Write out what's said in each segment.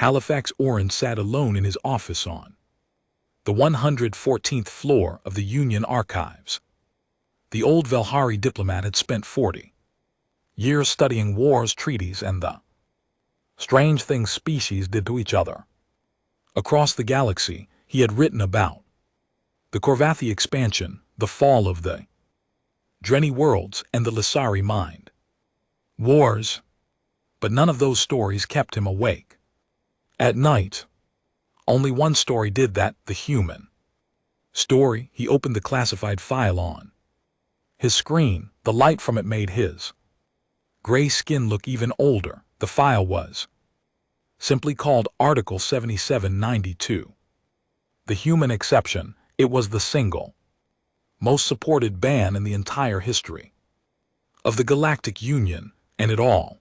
Halifax Oren sat alone in his office on the 114th floor of the Union Archives. The old Velhari diplomat had spent 40 years studying wars, treaties, and the strange things species did to each other. Across the galaxy, he had written about the Korvathi expansion, the fall of the Drenni worlds, and the Lissari mind. Wars, but none of those stories kept him awake. At night, only one story did that, the human story. He opened the classified file on his screen. The light from it made his gray skin look even older. The file was simply called Article 7792. The human exception. It was the single most supported ban in the entire history of the Galactic Union, and it all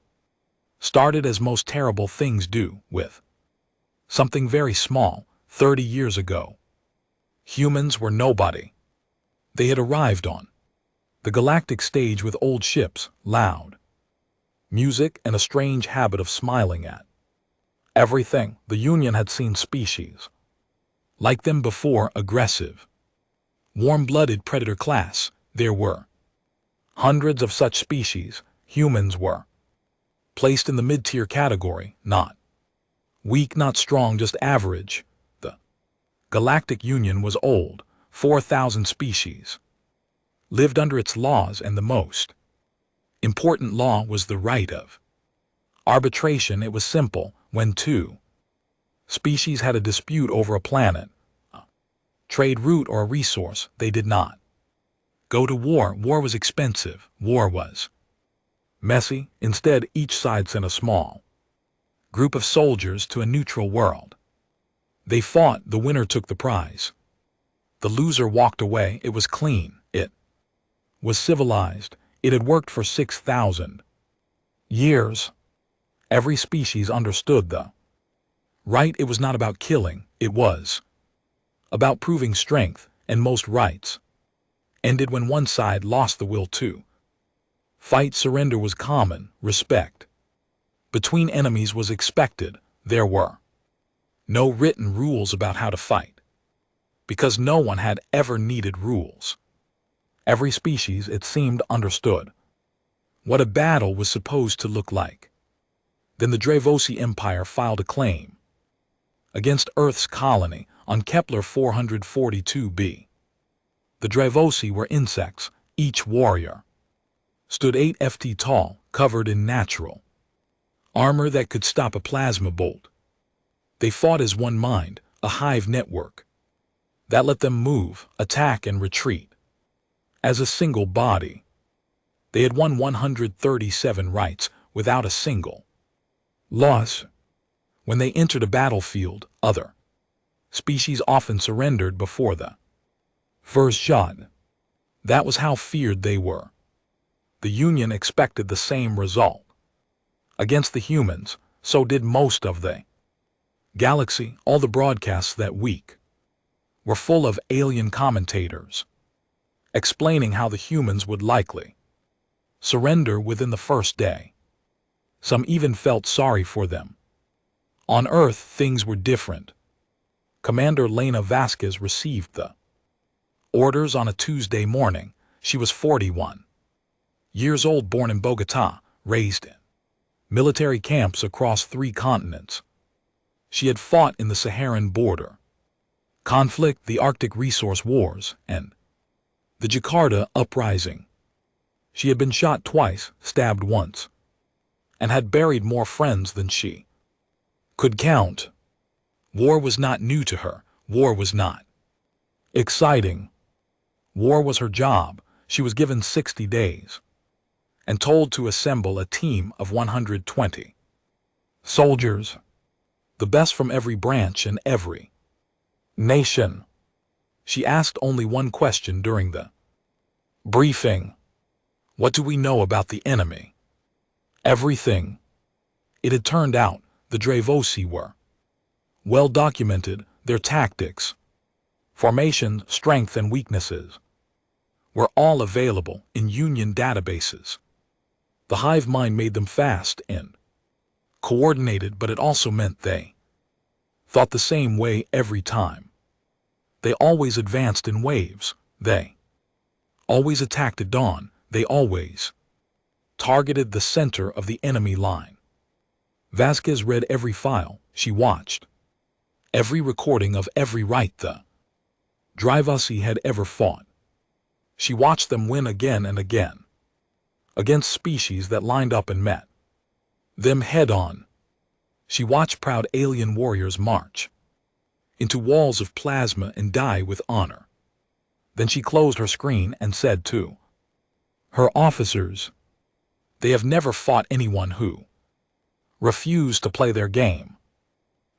started as most terrible things do, with something very small. 30 years ago, humans were nobody. They had arrived on the galactic stage with old ships, loud music, and a strange habit of smiling at everything. The Union had seen species like them before, aggressive, warm-blooded predator class. There were hundreds of such species. Humans were placed in the mid-tier category, not weak, not strong, just average. The Galactic Union was old. 4,000 species lived under its laws, and the most important law was the right of arbitration. It was simple. When two species had a dispute over a planet, a trade route, or a resource, they did not go to war. War was expensive. War was messy. Instead, each side sent a small group of soldiers to a neutral world. They fought. The winner took the prize. The loser walked away. It was clean. It was civilized. It had worked for 6,000 years. Every species understood the right. It was not about killing. It was about proving strength, and most rights ended when one side lost the will to fight. Surrender was common. Respect between enemies was expected. There were no written rules about how to fight, because no one had ever needed rules. Every species, it seemed, understood what a battle was supposed to look like. Then the Dravosi Empire filed a claim against Earth's colony on Kepler 442b. The Dravosi were insects. Each warrior stood 8 ft tall, covered in natural armor that could stop a plasma bolt. They fought as one mind, a hive network that let them move, attack, and retreat as a single body. They had won 137 rights without a single loss. When they entered a battlefield, other species often surrendered before the first shot. That was how feared they were. The Union expected the same result against the humans. So did most of the galaxy. All the broadcasts that week were full of alien commentators explaining how the humans would likely surrender within the first day. Some even felt sorry for them. On Earth, things were different. Commander Lena Vasquez received the orders on a Tuesday morning. She was 41 years old, born in Bogota, raised in military camps across 3 continents. She had fought in the Saharan border conflict, the Arctic resource wars, and the Jakarta uprising. She had been shot twice, stabbed once, and had buried more friends than she could count. War was not new to her. War was not exciting. War was her job. She was given 60 days and told to assemble a team of 120 soldiers, the best from every branch and every nation. She asked only one question during the briefing: what do we know about the enemy? Everything. It had turned out the Dravosi were well documented. Their tactics, formation, strength, and weaknesses were all available in Union databases. The hive mind made them fast and coordinated, but it also meant they thought the same way every time. They always advanced in waves. They always attacked at dawn. They always targeted the center of the enemy line. Vasquez read every file. She watched every recording of every right the Drivasi had ever fought. She watched them win again and again, against species that lined up and met them head-on. She watched proud alien warriors march into walls of plasma and die with honor. Then she closed her screen and said to her officers, "They have never fought anyone who refused to play their game."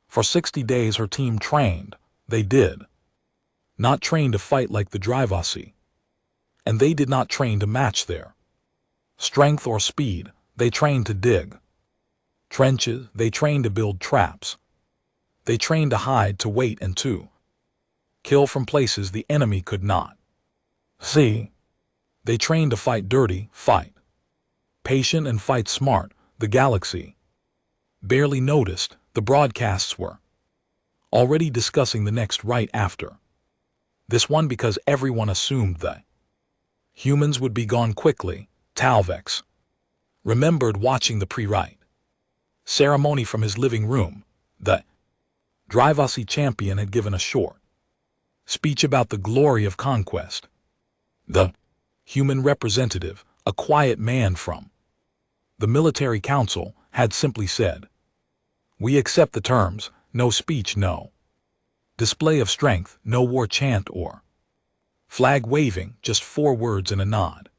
For 60 days her team trained. They did not train to fight like the Drivasi, and they did not train to match their strength or speed. They trained to dig trenches. They trained to build traps. They trained to hide, to wait, and to kill from places the enemy could not see. They trained to fight dirty, fight patient, and fight smart. The galaxy barely noticed. The broadcasts were already discussing the next right after this one because everyone assumed that humans would be gone quickly. Talvex remembered watching the pre-write ceremony from his living room. The Drivasi champion had given a short speech about the glory of conquest. The human representative, a quiet man from the military council, had simply said, "We accept the terms, no speech, no display of strength, no war chant or flag waving, just 4 words and a nod."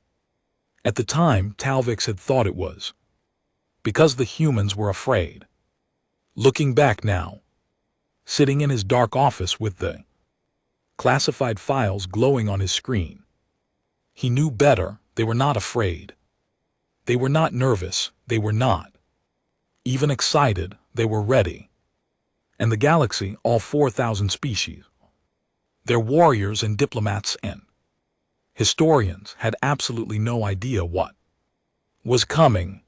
At the time, Talvex had thought it was because the humans were afraid. Looking back now, sitting in his dark office with the classified files glowing on his screen, he knew better. They were not afraid. They were not nervous. They were not even excited. They were ready. And the galaxy, all 4,000 species, their warriors and diplomats and historians, had absolutely no idea what was coming.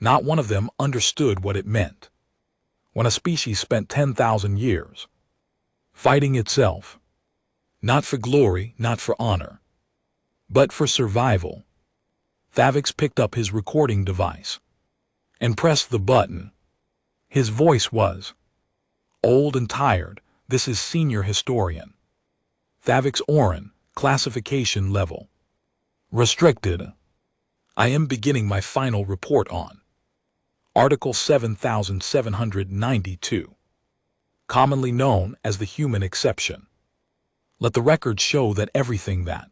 Not one of them understood what it meant when a species spent 10,000 years fighting itself, not for glory, not for honor, but for survival. Talvex picked up his recording device and pressed the button. His voice was old and tired. "This is senior historian Talvex Oren, classification level restricted. I am beginning my final report on Article 7792, commonly known as the human exception. Let the record show that everything that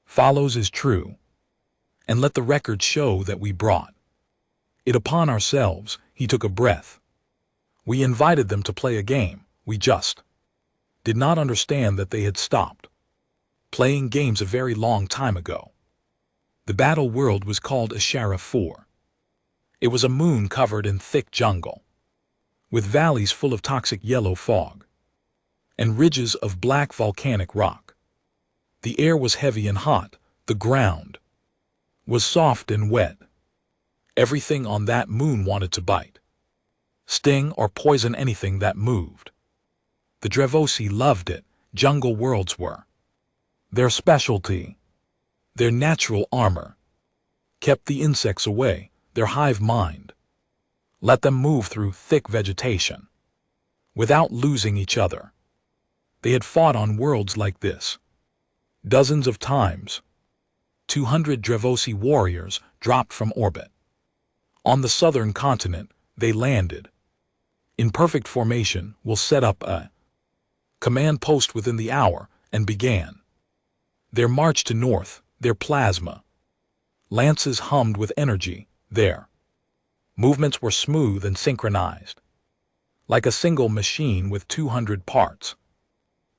follows is true, and let the record show that we brought it upon ourselves." He took a breath. "We invited them to play a game. We just did not understand that they had stopped playing games a very long time ago. The battle world was called Ashara 4. It was a moon covered in thick jungle, with valleys full of toxic yellow fog, and ridges of black volcanic rock. The air was heavy and hot. The ground was soft and wet. Everything on that moon wanted to bite, sting, or poison anything that moved. The Dravosi loved it. Jungle worlds were their specialty. Their natural armor kept the insects away. Their hive mind let them move through thick vegetation without losing each other. They had fought on worlds like this dozens of times. 200 Dravosi warriors dropped from orbit. On the southern continent, they landed in perfect formation. Will set up a command post within the hour and began their march to north. Their plasma lances hummed with energy. Their movements were smooth and synchronized, like a single machine with 200 parts.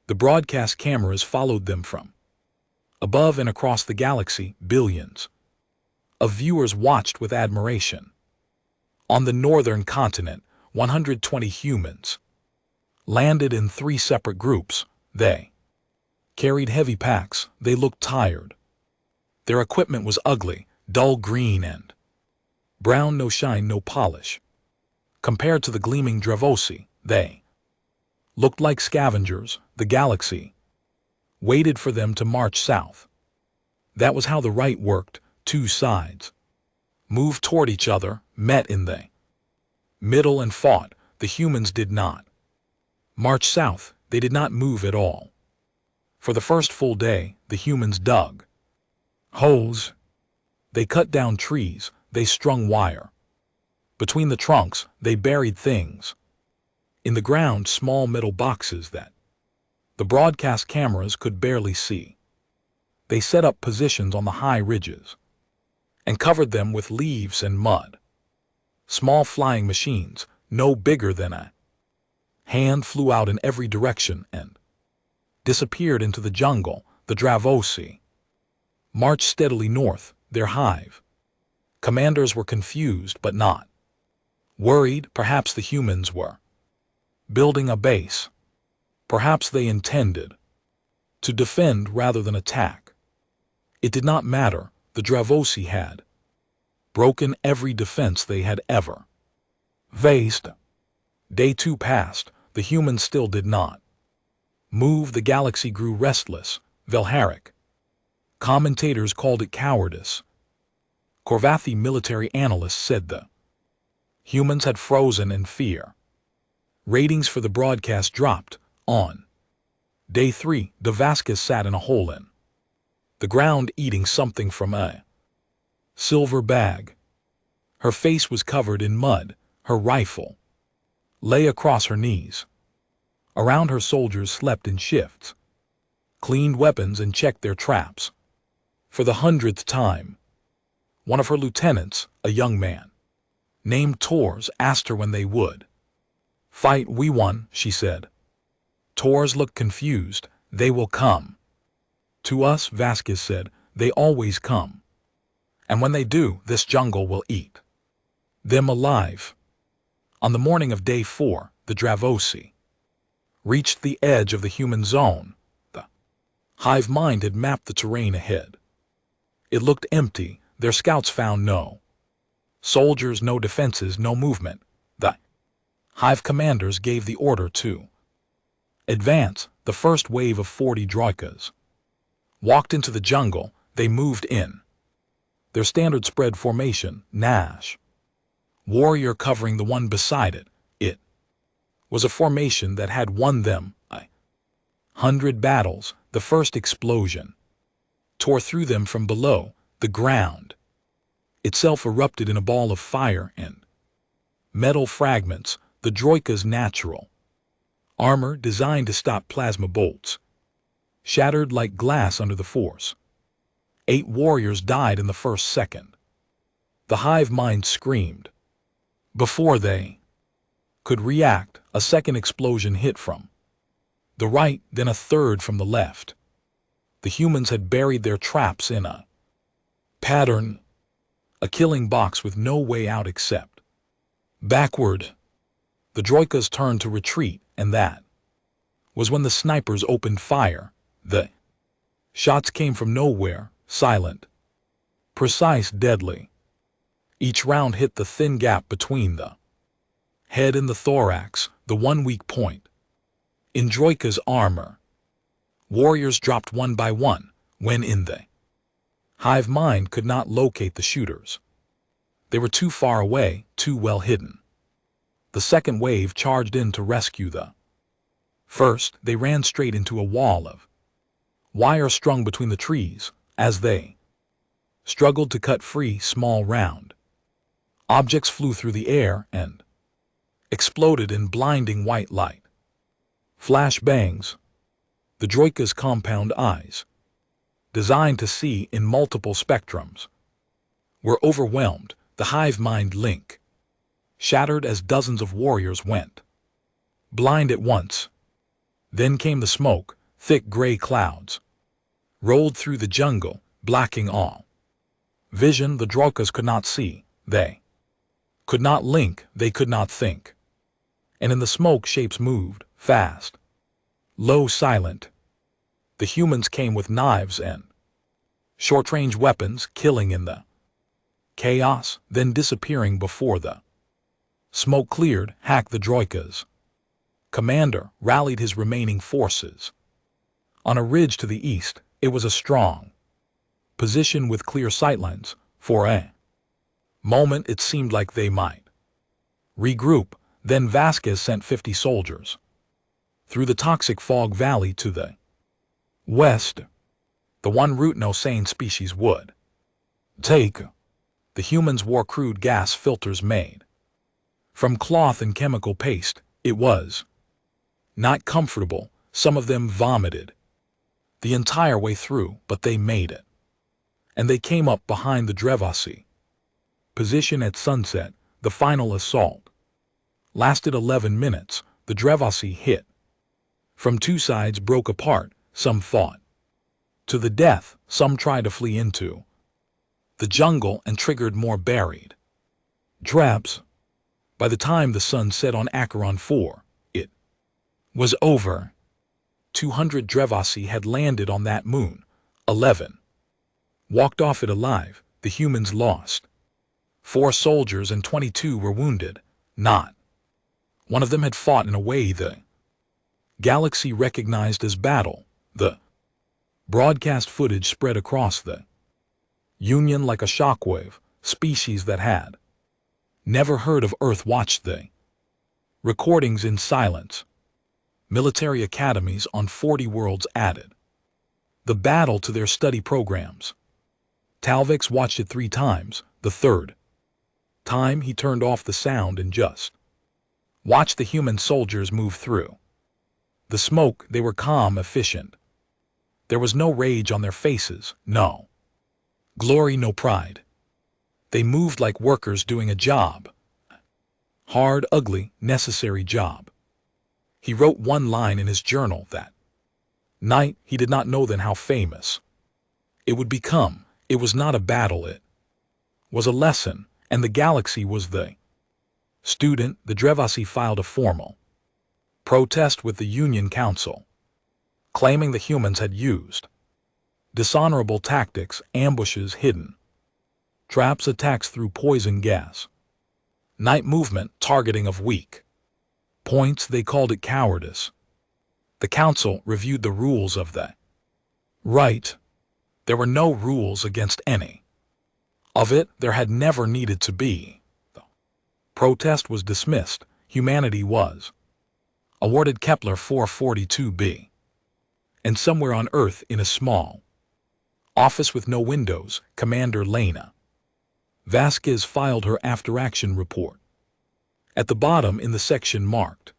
The broadcast cameras followed them from above and across the galaxy. Billions of viewers watched with admiration. On the northern continent, 120 humans landed in 3 separate groups. They carried heavy packs. They looked tired. Their equipment was ugly, dull green and brown, no shine, no polish. Compared to the gleaming Dravosi, they Looked like scavengers, the galaxy waited for them to march south. That was how the right worked. Two sides moved toward each other, met in the middle and fought. The humans did not march south. They did not move at all. For the first full day, the humans dug holes. They cut down trees. They strung wire. Between the trunks, they buried things. In the ground, small metal boxes that the broadcast cameras could barely see. They set up positions on the high ridges and covered them with leaves and mud. Small flying machines, no bigger than a hand, flew out in every direction and disappeared into the jungle. The Dravosi marched steadily north, their hive. Commanders were confused but not worried. Perhaps the humans were building a base. Perhaps they intended to defend rather than attack. It did not matter. The Dravosi had broken every defense they had ever faced. Day 2 passed. The humans still did not move. The galaxy grew restless. Velharic commentators called it cowardice. Korvathi military analysts said the humans had frozen in fear. Ratings for the broadcast dropped. On Day 3, Davascus sat in a hole in the ground eating something from a silver bag. Her face was covered in mud. Her rifle lay across her knees. Around her, soldiers slept in shifts, cleaned weapons and checked their traps. For the 100th time, one of her lieutenants, a young man named Tors, asked her when they would fight. "We won," she said. Tors looked confused. "They will come to us," Vasquez said. "They always come. And when they do, this jungle will eat them alive." On the morning of Day 4, the Dravosi reached the edge of the human zone. The hive mind had mapped the terrain ahead. It looked empty. Their scouts found no soldiers, no defenses, no movement. The hive commanders gave the order to advance. The first wave of 40 droikas walked into the jungle. They moved in their standard spread formation, Nash warrior covering the one beside it. It was a formation that had won them 100 battles. The first explosion tore through them from below. The ground itself erupted in a ball of fire and metal fragments. The droika's natural armor, designed to stop plasma bolts, shattered like glass under the force. 8 warriors died in the first second. The hive mind screamed. Before they could react, a second explosion hit from the right, then a third from the left. The humans had buried their traps in a pattern, a killing box with no way out except backward. The droikas turned to retreat, and that was when the snipers opened fire. The shots came from nowhere, silent, precise, deadly. Each round hit the thin gap between the head and the thorax, the one weak point in Droika's armor. Warriors dropped one by one. When in the hive mind could not locate the shooters. They were too far away, too well hidden. The second wave charged in to rescue the first. They ran straight into a wall of wire strung between the trees. As they struggled to cut free, small round objects flew through the air and exploded in blinding white light. Flash bangs. The droika's compound eyes, designed to see in multiple spectrums, were overwhelmed. The hive mind link shattered as dozens of warriors went blind at once. Then came the smoke. Thick gray clouds rolled through the jungle, blacking all vision. The droikas could not see. They could not link. They could not think. And in the smoke, shapes moved, fast, low, silent. The humans came with knives and short-range weapons, killing in the chaos, then disappearing before the smoke cleared. Hack the droikas Commander rallied his remaining forces. On a ridge to the east, it was a strong position with clear sightlines. For a moment it seemed like they might regroup. Then Vasquez sent 50 soldiers through the toxic fog valley to the west, the one route no sane species would take. The humans wore crude gas filters made from cloth and chemical paste. It was not comfortable. Some of them vomited the entire way through, but they made it. And they came up behind the Drevasi position at sunset. The final assault lasted 11 minutes. The Drevasi hit from two sides, broke apart. Some fought to the death. Some tried to flee into the jungle and triggered more buried traps. By the time the sun set on Acheron 4, it was over. 200 Drevasi had landed on that moon. 11 walked off it alive. The humans lost 4 soldiers and 22 were wounded. Not one of them had fought in a way the galaxy recognized as battle. The broadcast footage spread across the Union like a shockwave. Species that had never heard of Earth watched the recordings in silence. Military academies on 40 worlds added the battle to their study programs. Talvix watched it 3 times. The third time he turned off the sound and just watched the human soldiers move through the smoke. They were calm, efficient. There was no rage on their faces, no glory, no pride. They moved like workers doing a job. Hard, ugly, necessary job. He wrote one line in his journal that night. He did not know then how famous it would become. It was not a battle, it was a lesson, and the galaxy was the student. The Drevasi filed a formal protest with the Union Council, claiming the humans had used dishonorable tactics, ambushes, hidden traps, attacks through poison gas, night movement, targeting of weak points. They called it cowardice. The council reviewed the rules of the right. There were no rules against any of it. There had never needed to be. The protest was dismissed. Humanity was awarded Kepler 442b. And somewhere on Earth, in a small office with no windows, Commander Lena Vasquez filed her after-action report. At the bottom in the section marked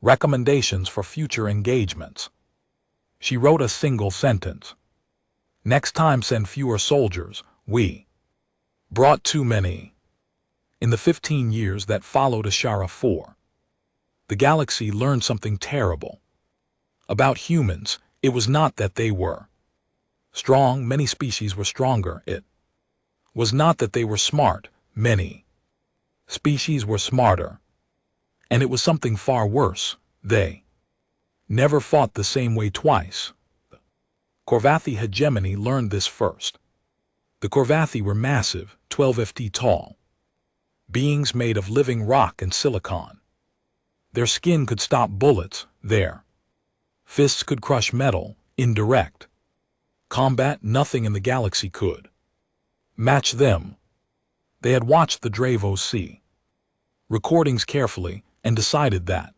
recommendations for future engagements, she wrote a single sentence. Next time send fewer soldiers. We brought too many. In the 15 years that followed Ashara 4, the galaxy learned something terrible about humans. It was not that they were strong. Many species were stronger. It was not that they were smart. Many species were smarter. And it was something far worse. They never fought the same way twice. The Korvathi hegemony learned this first. The Korvathi were massive, 12 ft tall beings made of living rock and silicon. Their skin could stop bullets. Their fists could crush metal. In direct combat, nothing in the galaxy could match them. They had watched the Dravo Sea recordings carefully and decided that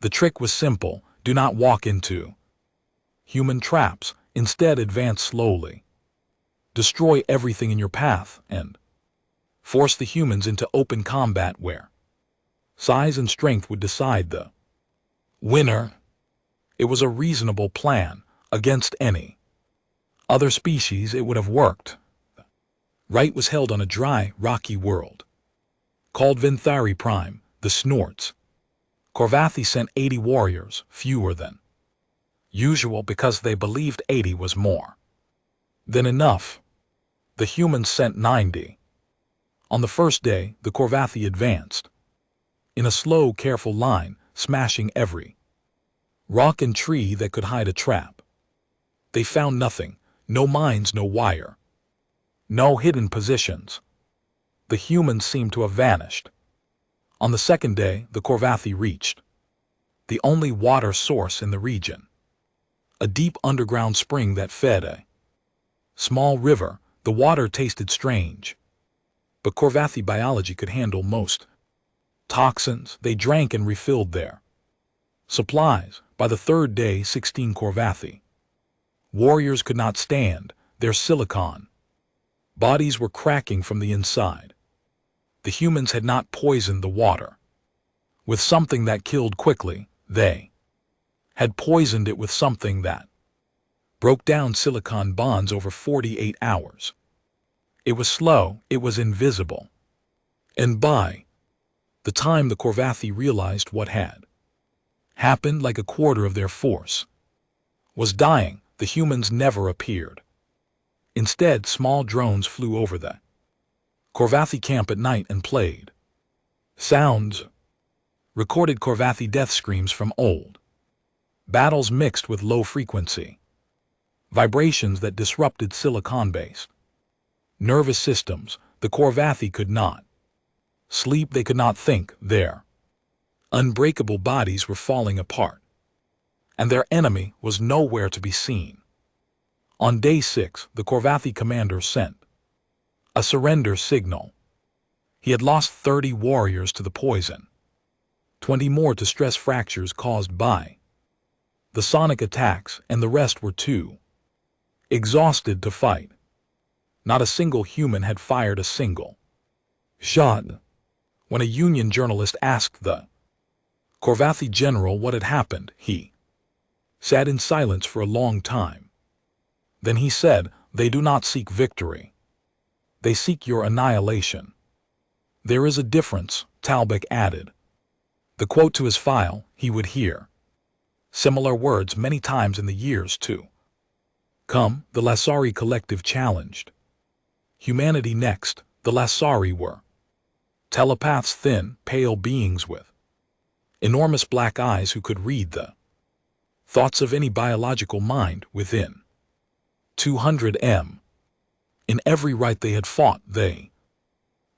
the trick was simple. Do not walk into human traps. Instead, advance slowly. Destroy everything in your path and force the humans into open combat where size and strength would decide the winner. It was a reasonable plan. Against any other species it would have worked. Right was held on a dry, rocky world called Vinthari Prime, the Snorts. Korvathi sent 80 warriors, fewer than usual because they believed 80 was more than enough. The humans sent 90. On the first day, the Korvathi advanced in a slow, careful line, smashing every rock and tree that could hide a trap. They found nothing, no mines, no wire, no hidden positions. The humans seemed to have vanished. On the second day, the Korvathi reached the only water source in the region. A deep underground spring that fed a small river. The water tasted strange, but Korvathi biology could handle most toxins. They drank and refilled their supplies. By the third day, 16 Korvathi warriors could not stand. Their silicon bodies were cracking from the inside. The humans had not poisoned the water with something that killed quickly. They had poisoned it with something that broke down silicon bonds over 48 hours. It was slow, it was invisible. And by the time the Korvathi realized what had happened, like a quarter of their force was dying. The humans never appeared. Instead, small drones flew over the Korvathi camp at night and played sounds, recorded Korvathi death screams from old battles mixed with low-frequency vibrations that disrupted silicon-based nervous systems. The Korvathi could not sleep, they could not think. Their unbreakable bodies were falling apart, and their enemy was nowhere to be seen. On day 6, the Korvathi commander sent a surrender signal. He had lost 30 warriors to the poison, 20 more to stress fractures caused by the sonic attacks, and the rest were too exhausted to fight. Not a single human had fired a single shot. When a Union journalist asked the Korvathi general what had happened, he sat in silence for a long time. Then he said, "They do not seek victory. They seek your annihilation." "There is a difference," Talbot added. The quote to his file. He would hear similar words many times in the years to come. The Lasari collective challenged humanity next. The Lasari were telepaths, thin, pale beings with enormous black eyes who could read the thoughts of any biological mind within 200 m. In every right they had fought, they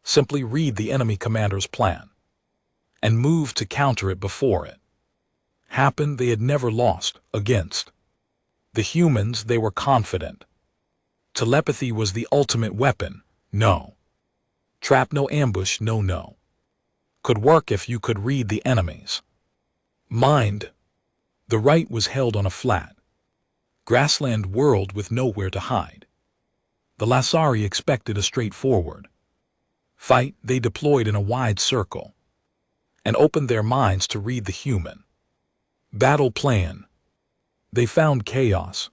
simply read the enemy commander's plan and move to counter it before it happened. They had never lost against the humans. They were confident. Telepathy was the ultimate weapon. No trap, no ambush, no could work if you could read the enemy's mind. The right was held on a flat grassland world with nowhere to hide. The Lasari expected a straightforward fight. They deployed in a wide circle and opened their minds to read the human battle plan. They found chaos.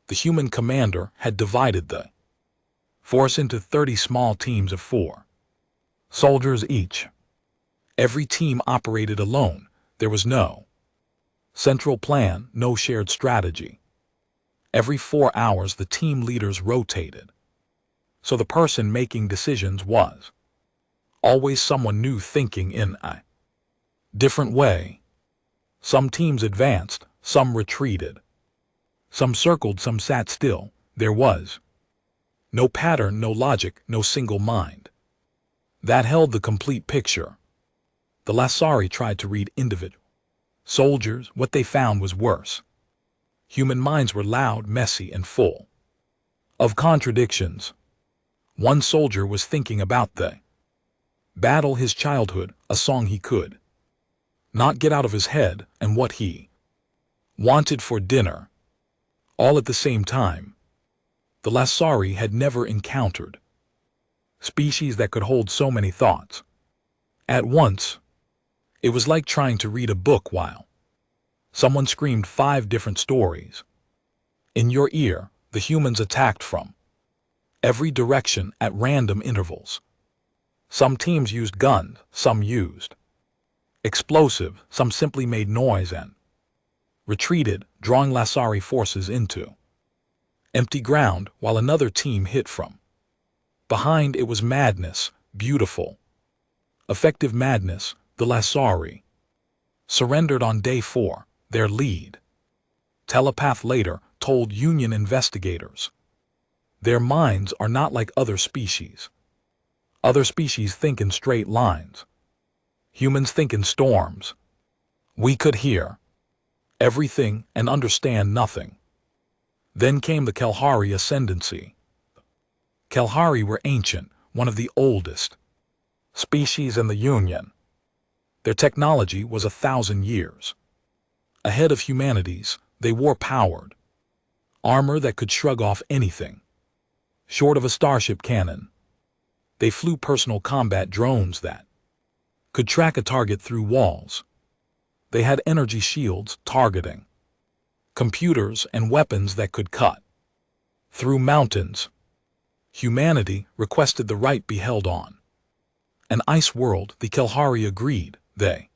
The human commander had divided the force into 30 small teams of 4 soldiers each. Every team operated alone. There was no central plan, no shared strategy. Every 4 hours the team leaders rotated, so the person making decisions was always someone new thinking in a different way. Some teams advanced, some retreated, some circled, some sat still. There was no pattern, no logic, no single mind that held the complete picture. The Lasari tried to read individual soldiers. What they found was worse. Human minds were loud, messy, and full of contradictions. One soldier was thinking about the battle, his childhood, a song he could not get out of his head, and what he wanted for dinner, all at the same time. The Lasari had never encountered species that could hold so many thoughts at once. It was like trying to read a book while someone screamed 5 different stories in your ear. The humans attacked from every direction at random intervals. Some teams used guns, some used explosive, some simply made noise and retreated, drawing Lasari forces into empty ground, while another team hit from behind. It was madness, beautiful, effective madness. The Lasari surrendered on day 4. Their lead telepath later told Union investigators, "Their minds are not like other species. Other species think in straight lines. Humans think in storms. We could hear everything and understand nothing. Then came the Kalahari ascendancy. Kalahari were ancient, one of the oldest species in the Union. Their technology was 1,000 years ahead of humanity's. They wore powered armor that could shrug off anything short of a starship cannon. They flew personal combat drones that could track a target through walls. They had energy shields targeting computers and weapons that could cut through mountains. Humanity requested the right be held on an ice world. The Kalahari agreed. They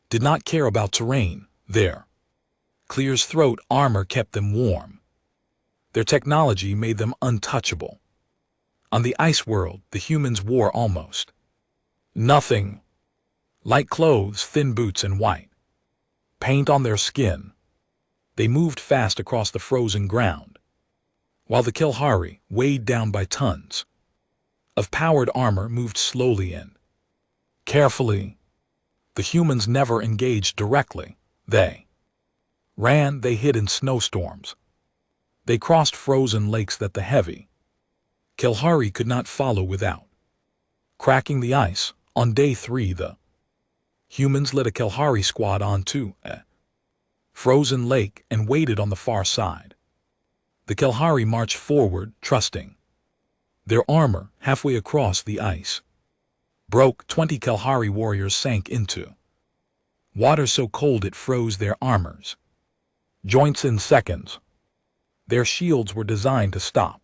did not care about terrain. Their clear's throat armor kept them warm. Their technology made them untouchable. On the ice world, the humans wore almost nothing. Light clothes, thin boots, and white paint on their skin. They moved fast across the frozen ground, while the Kalahari, weighed down by tons of powered armor, moved slowly and carefully. The humans never engaged directly. They ran, they hid in snowstorms. They crossed frozen lakes that the heavy Kalahari could not follow without cracking the ice. On day 3, the humans led a Kalahari squad onto a frozen lake and waited on the far side. The Kalahari marched forward, trusting their armor. Halfway across, the ice broke. 20 Kalahari warriors sank into water so cold it froze their armor's joints in seconds. Their shields were designed to stop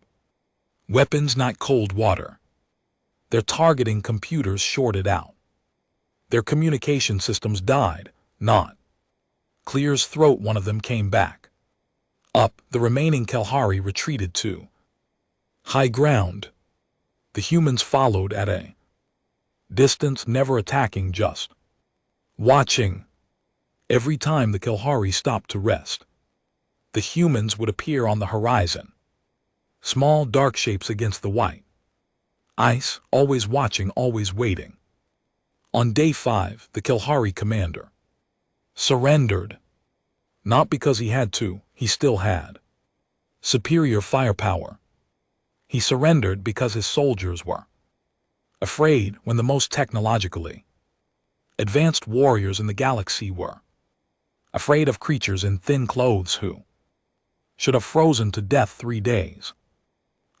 weapons, not cold water. Their targeting computers shorted out. Their communication systems died, not Clear's throat. One of them came back up. The remaining Kalahari retreated to high ground. The humans followed at a distance, never attacking, just watching. Every time the Kalahari stopped to rest, the humans would appear on the horizon, small dark shapes against the white ice, always watching, always waiting. On day 5, the Kalahari commander surrendered, not because he had to. He still had superior firepower. He surrendered because his soldiers were afraid. When the most technologically advanced warriors in the galaxy were afraid of creatures in thin clothes who should have frozen to death 3 days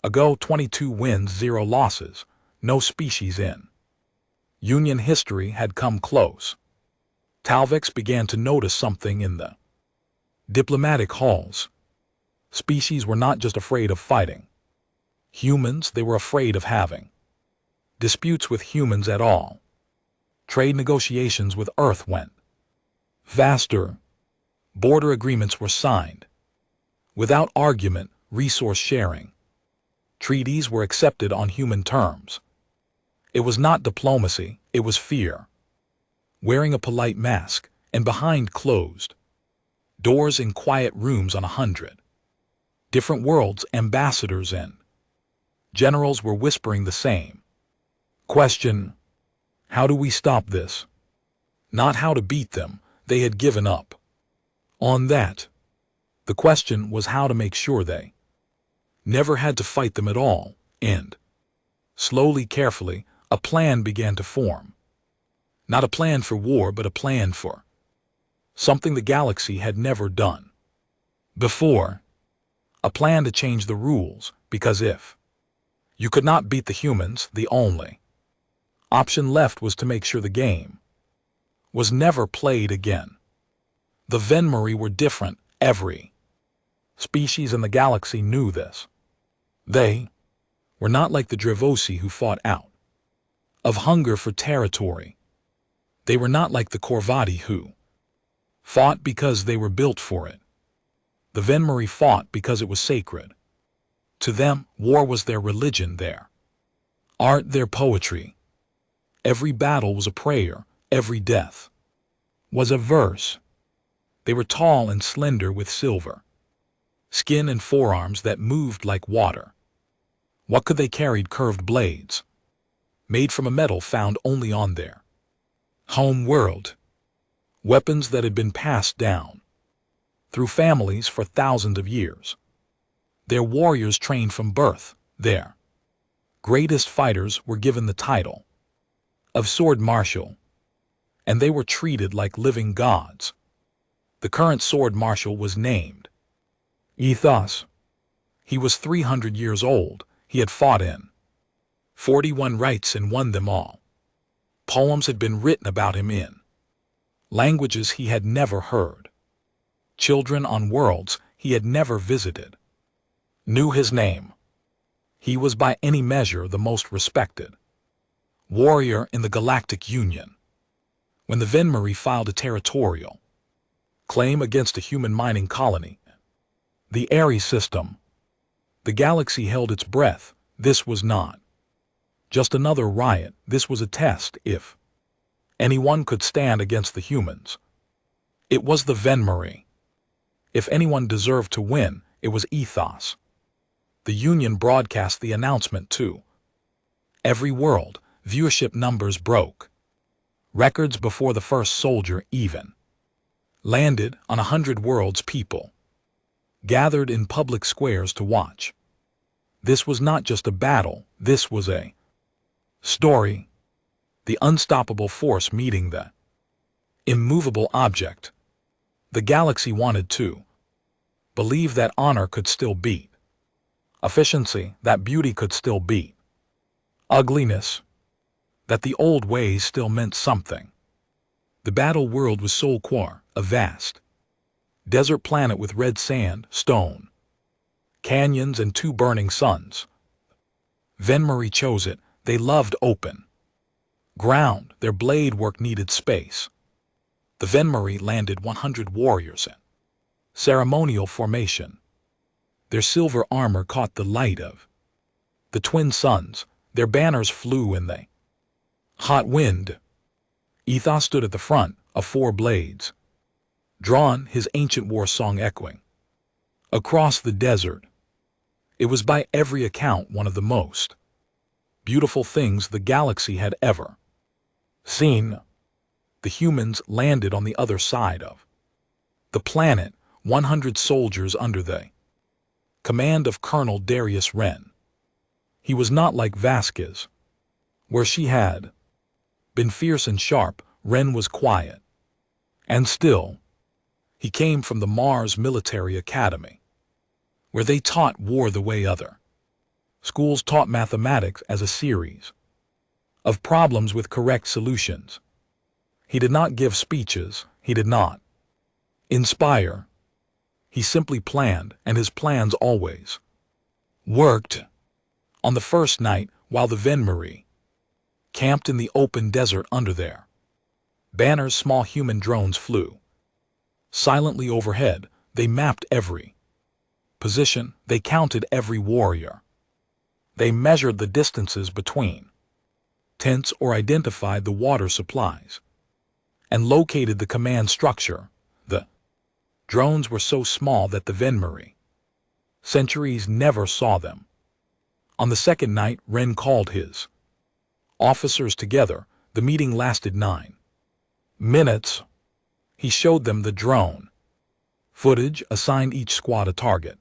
ago. 22 wins, 0 losses. No species in Union history had come close. Talvex began to notice something in the diplomatic halls. Species were not just afraid of fighting humans, they were afraid of having disputes with humans at all. Trade negotiations with Earth went faster. Border agreements were signed without argument. Resource sharing treaties were accepted on human terms. It was not diplomacy, it was fear. Wearing a polite mask, and behind closed doors in quiet rooms on 100 different worlds, ambassadors and generals were whispering the same question: how do we stop this? Not how to beat them. They had given up on that. The question was how to make sure they never had to fight them at all. And slowly, carefully, a plan began to form. Not a plan for war, but a plan for something the galaxy had never done before. A plan to change the rules, because if you could not beat the humans, the only option left was to make sure the game was never played again. The Venmari were different. Every species in the galaxy knew this. They were not like the Drevosi who fought out of hunger for territory. They were not like the Corvati who fought because they were built for it. The Venmari fought because it was sacred. To them, war was their religion, their art, their poetry. Every battle was a prayer, every death was a verse. They were tall and slender with silver skin and forearms that moved like water. What could they carry? Curved blades, made from a metal found only on their home world. weapons that had been passed down through families for thousands of years. Their warriors trained from birth. Their greatest fighters were given the title of Sword Marshal, and they were treated like living gods. The current Sword Marshal was named Ethos. He was 300 years old. He had fought in 41 rights and won them all. Poems had been written about him in languages he had never heard. Children on worlds he had never visited knew his name. He was by any measure the most respected warrior in the Galactic Union. When the Venmari filed a territorial claim against a human mining colony, the Ares system, the galaxy held its breath. This was not just another riot. This was a test if anyone could stand against the humans. It was the Venmari. If anyone deserved to win, it was Ethos. The Union broadcast the announcement to every world. Viewership numbers broke records before the first soldier even landed on 100 worlds. People gathered in public squares to watch. This was not just a battle, this was a story. The unstoppable force meeting the immovable object. The galaxy wanted to believe that honor could still beat efficiency, that beauty could still beat ugliness, that the old ways still meant something. The battle world was Solquar, a vast desert planet with red sand, stone, canyons, and 2 burning suns. Venmari chose it. They loved open ground. Their blade work needed space. The Venmari landed 100 warriors in ceremonial formation. Their silver armor caught the light of the twin suns. Their banners flew in the hot wind. Ethos stood at the front of 4 blades, drawn, his ancient war song echoing across the desert. It was by every account one of the most beautiful things the galaxy had ever seen. The humans landed on the other side of the planet, 100 soldiers under the command of Colonel Darius Wren. He was not like Vasquez, where she had been fierce and sharp. Wren was quiet and still. He came from the Mars Military Academy, where they taught war the way other schools taught mathematics, as a series of problems with correct solutions. He did not give speeches. He did not inspire. He simply planned, and his plans always worked. On the first night, while the Venmari camped in the open desert under their banners, small human drones flew silently overhead. They mapped every position. They counted every warrior. They measured the distances between tents or identified the water supplies and located the command structure. The drones were so small that the Venmari centuries never saw them. On the second night, Wren called his officers together. The meeting lasted 9 minutes. He showed them the drone footage, assigned each squad a target,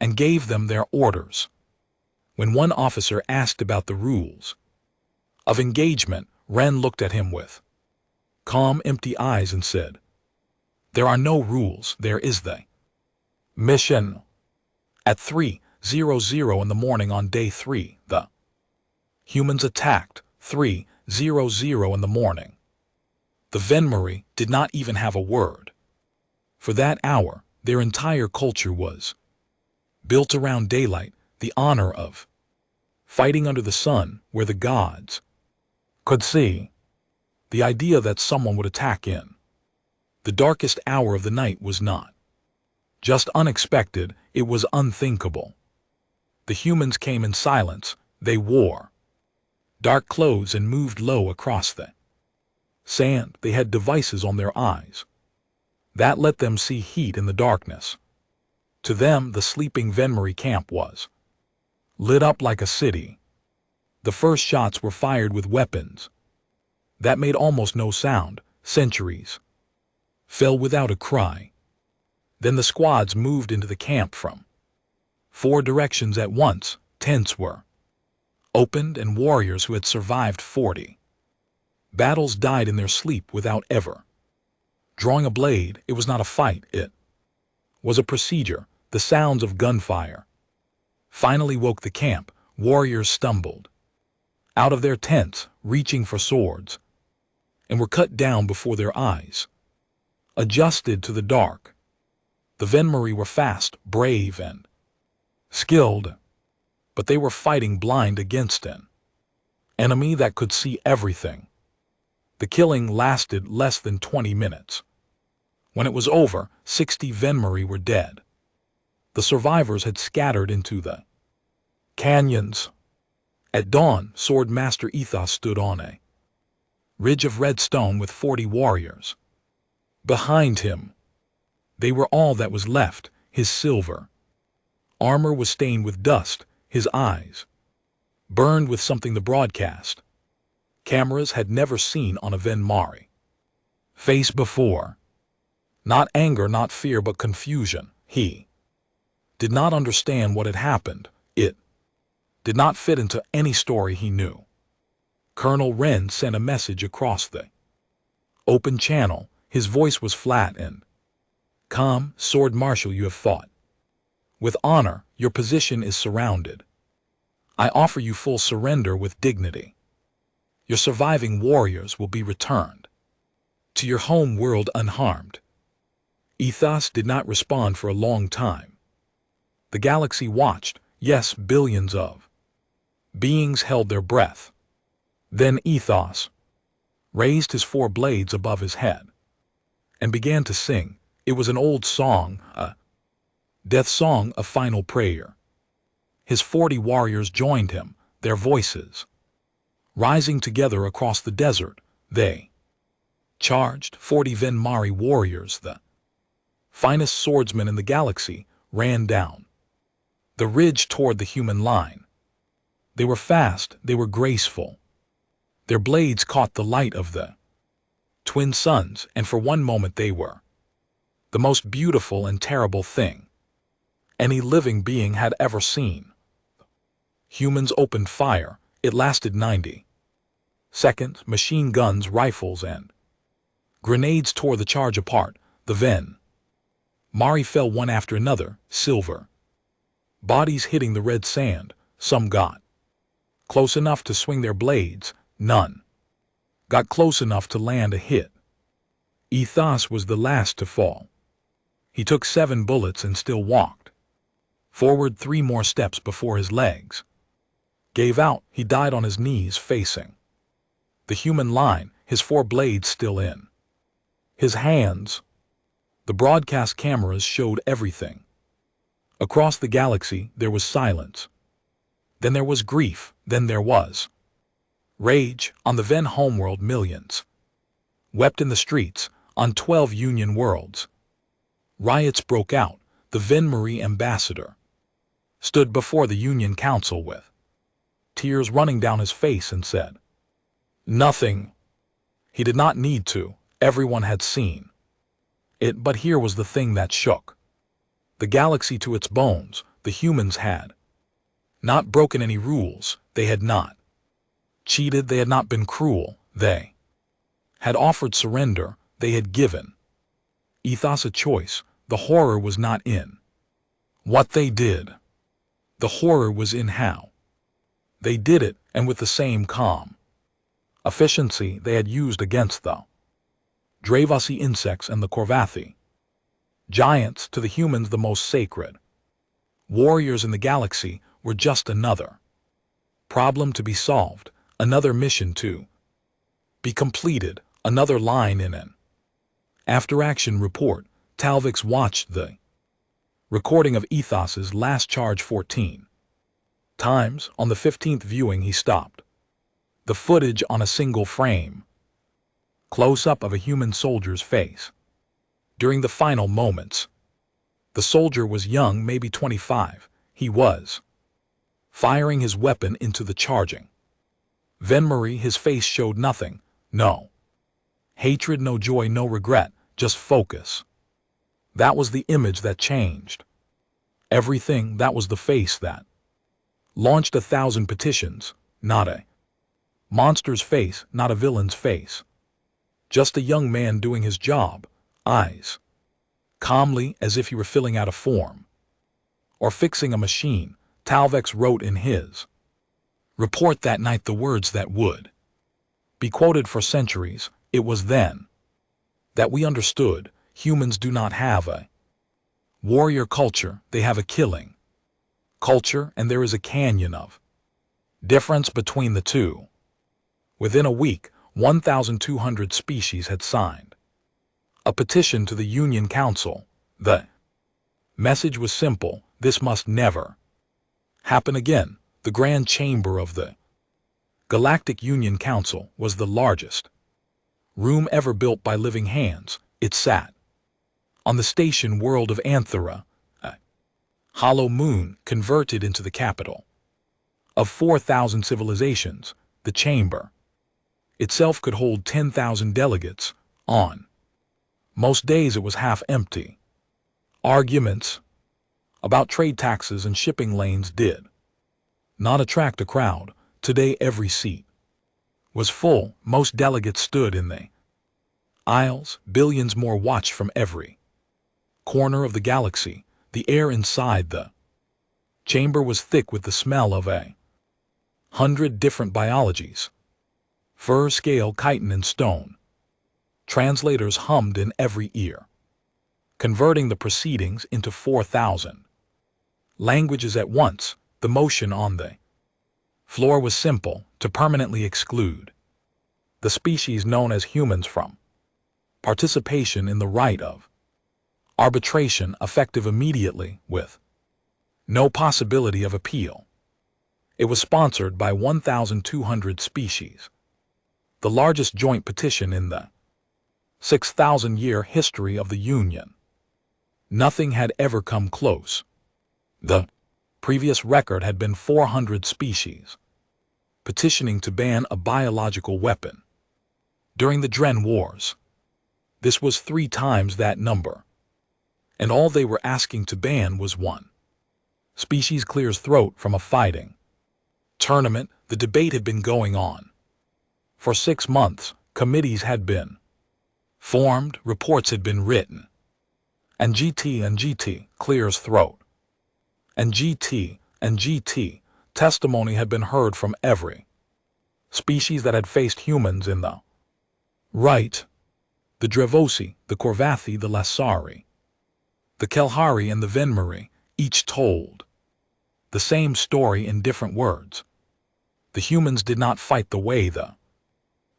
and gave them their orders. When one officer asked about the rules of engagement, Wren looked at him with calm, empty eyes and said, "There are no rules. There is the mission." At 3:00 in the morning on day 3, the humans attacked. 3:00 in the morning. The Venmari did not even have a word. For that hour, their entire culture was built around daylight, the honor of fighting under the sun where the gods could see. The idea that someone would attack in the darkest hour of the night was not just unexpected, it was unthinkable. The humans came in silence. They wore dark clothes and moved low across the sand. They had devices on their eyes that let them see heat in the darkness. To them, the sleeping Venmari camp was lit up like a city. The first shots were fired with weapons that made almost no sound. Centuries fell without a cry. Then the squads moved into the camp from 4 directions at once. Tents were opened and warriors who had survived 40 battles died in their sleep without ever drawing a blade. It was not a fight, it was a procedure. The sounds of gunfire finally woke the camp. Warriors stumbled out of their tents, reaching for swords, and were cut down before their eyes. Adjusted to the dark, the Venmari were fast, brave, and skilled, but they were fighting blind against an enemy that could see everything. The killing lasted less than 20 minutes. When it was over, 60 Venmari were dead. The survivors had scattered into the canyons. At dawn, Sword Master Ethos stood on a ridge of red stone with 40 warriors behind him. They were all that was left. His silver armor was stained with dust, his eyes burned with something the broadcast cameras had never seen on a Venmari face before. Not anger, not fear, but confusion. He did not understand what had happened. It did not fit into any story he knew. Colonel Wren sent a message across the open channel. His voice was flat and calm. Sword Marshal, you have fought with honor. Your position is surrounded. I offer you full surrender with dignity. Your surviving warriors will be returned to your home world unharmed. Ethos did not respond for a long time. The galaxy watched. Yes, billions of beings held their breath. Then Ethos raised his 4 blades above his head and began to sing. It was an old song, a death song, a final prayer. His 40 warriors joined him, their voices rising together across the desert. They charged. 40 Venmari warriors, the finest swordsmen in the galaxy, ran down the ridge toward the human line. They were fast, they were graceful. Their blades caught the light of the twin suns, and for one moment they were the most beautiful and terrible thing any living being had ever seen. Humans opened fire. It lasted 90 seconds. Machine guns, rifles, and grenades tore the charge apart. The Venmari fell one after another, silver bodies hitting the red sand. Some got close enough to swing their blades. None got close enough to land a hit. Ethos was the last to fall. He took 7 bullets and still walked forward 3 more steps before his legs gave out. He died on his knees facing the human line, his 4 blades still in his hands. The broadcast cameras showed everything. Across the galaxy there was silence. Then there was grief. Then there was rage. On the Ven homeworld, millions wept in the streets. On 12 Union worlds, riots broke out. The Venmari ambassador stood before the Union Council with tears running down his face and said nothing. He did not need to. Everyone had seen it, but here was the thing that shook the galaxy to its bones. The humans had not broken any rules. They had not cheated. They had not been cruel. They had offered surrender. They had given Ethos a choice. The horror was not in what they did. The horror was in how they did it, and with the same calm efficiency they had used against the Dravasi insects and the Korvathi giants. To the humans, the most sacred warriors in the galaxy were just another problem to be solved, another mission to be completed, another line in an after-action report. Talvix watched the recording of Ethos's last charge 14 times. On the 15th viewing he stopped the footage on a single frame, close-up of a human soldier's face. During the final moments, the soldier was young, maybe 25. He was firing his weapon into the charging Venmari. His face showed nothing, no hatred, no joy, no regret, just focus. That was the image that changed. Everything. That was the face that launched 1,000 petitions, not a monster's face, not a villain's face. Just a young man doing his job, eyes calmly as if he were filling out a form or fixing a machine. Talvex wrote in his report that night the words that would be quoted for centuries. It was then that we understood humans do not have a warrior culture, they have a killing culture, and there is a canyon of difference between the two. Within a week, 1,200 species had signed a petition to the Union Council. The message was simple: this must never happen again. The Grand Chamber of the Galactic Union Council was the largest room ever built by living hands. It sat on the station world of Anthera, a hollow moon converted into the capital of 4,000 civilizations. The chamber itself could hold 10,000 delegates. On most days it was half empty. Arguments about trade taxes and shipping lanes did not attract a crowd. Today every seat was full. Most delegates stood in the aisles. Billions more watched from every corner of the galaxy. The air inside the chamber was thick with the smell of 100 different biologies: fur, scale, chitin, and stone. Translators hummed in every ear, converting the proceedings into 4,000 languages at once. The motion on the floor was simple: to permanently exclude the species known as humans from participation in the right of arbitration, effective immediately with no possibility of appeal. It was sponsored by 1,200 species, the largest joint petition in the 6,000-year history of the Union. Nothing had ever come close. The previous record had been 400 species petitioning to ban a biological weapon during the Dren Wars. This was 3 times that number, and all they were asking to ban was one species clears throat from a fighting tournament. The debate had been going on for 6 months. Committees had been formed, reports had been written, and GT clears throat, and GT testimony had been heard from every species that had faced humans in the right: the Drevosi, the Korvathi, the Lasari, the Kelhari, and the Venmari. Each told the same story in different words. The humans did not fight the way the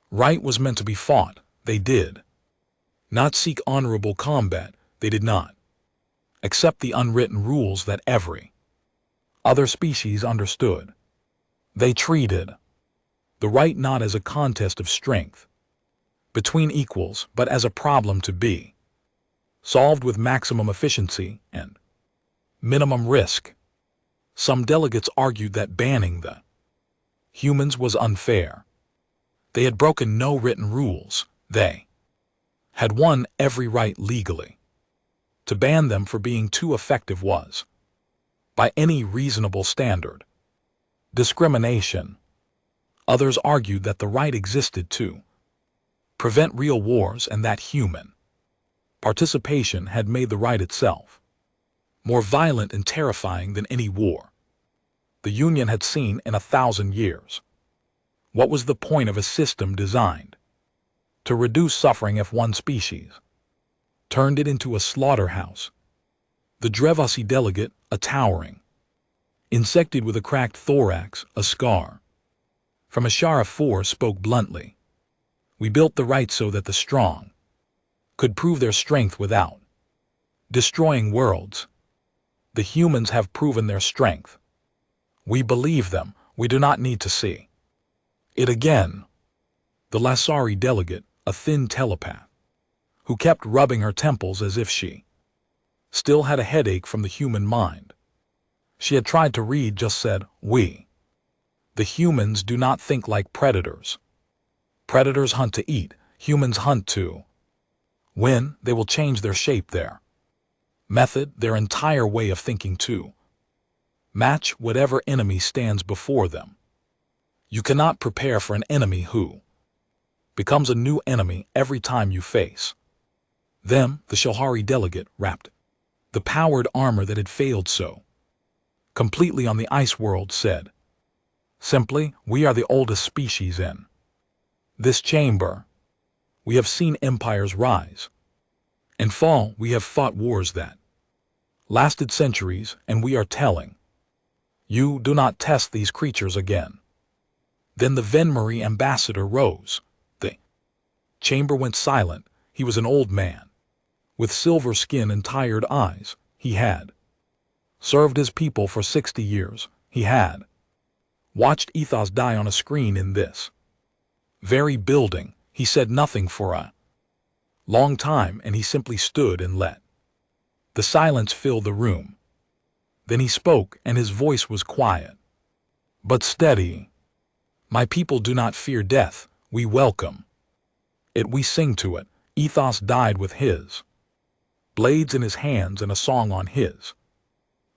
right was meant to be fought. They did not seek honorable combat. They did not accept the unwritten rules that every other species understood. They treated the right not as a contest of strength between equals, but as a problem to be solved with maximum efficiency and minimum risk. Some delegates argued that banning the humans was unfair. They had broken no written rules. They had won every right legally. To ban them for being too effective was, by any reasonable standard, discrimination. Others argued that the right existed to prevent real wars, and that human participation had made the right itself more violent and terrifying than any war the Union had seen in 1,000 years. What was the point of a system designed to reduce suffering if one species turned it into a slaughterhouse? The Drevosi delegate, a towering insectoid with a cracked thorax, a scar from Ashara 4, spoke bluntly. We built the right so that the strong could prove their strength without destroying worlds. The humans have proven their strength. We believe them. We do not need to see it again. The Lasari delegate, a thin telepath, who kept rubbing her temples as if she still had a headache from the human mind. She had tried to read, just said, "We, the humans, do not think like predators. Predators hunt to eat, humans hunt to When, they will change their shape there. Method, their entire way of thinking too. Match whatever enemy stands before them. You cannot prepare for an enemy who becomes a new enemy every time you face them. The Shalhari delegate wrapped the powered armor that had failed so completely on the ice world said, simply, we are the oldest species in this chamber. We have seen empires rise and fall. We have fought wars that lasted centuries, and we are telling you, do not test these creatures again. Then the Venmarie ambassador rose. The chamber went silent. He was an old man with silver skin and tired eyes. He had served his people for 60 years. He had watched ethos die on a screen in this very building. He said nothing for a long time, and he simply stood and let the silence fill the room. Then he spoke, and his voice was quiet but steady. My people do not fear death. We welcome it. We sing to it. Ethos died with his blades in his hands and a song on his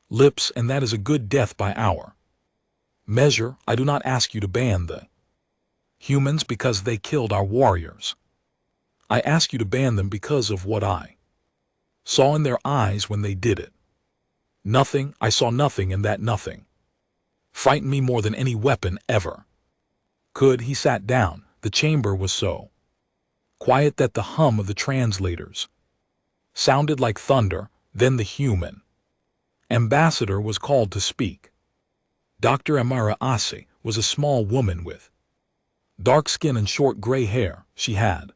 lips, and that is a good death by our measure. I do not ask you to ban the humans because they killed our warriors. I ask you to ban them because of what I saw in their eyes when they did it. Nothing, I saw nothing, and that nothing frightened me more than any weapon ever could. He sat down. The chamber was so quiet that the hum of the translators sounded like thunder. Then the human ambassador was called to speak. Dr. Amara Asi was a small woman with dark skin and short gray hair. She had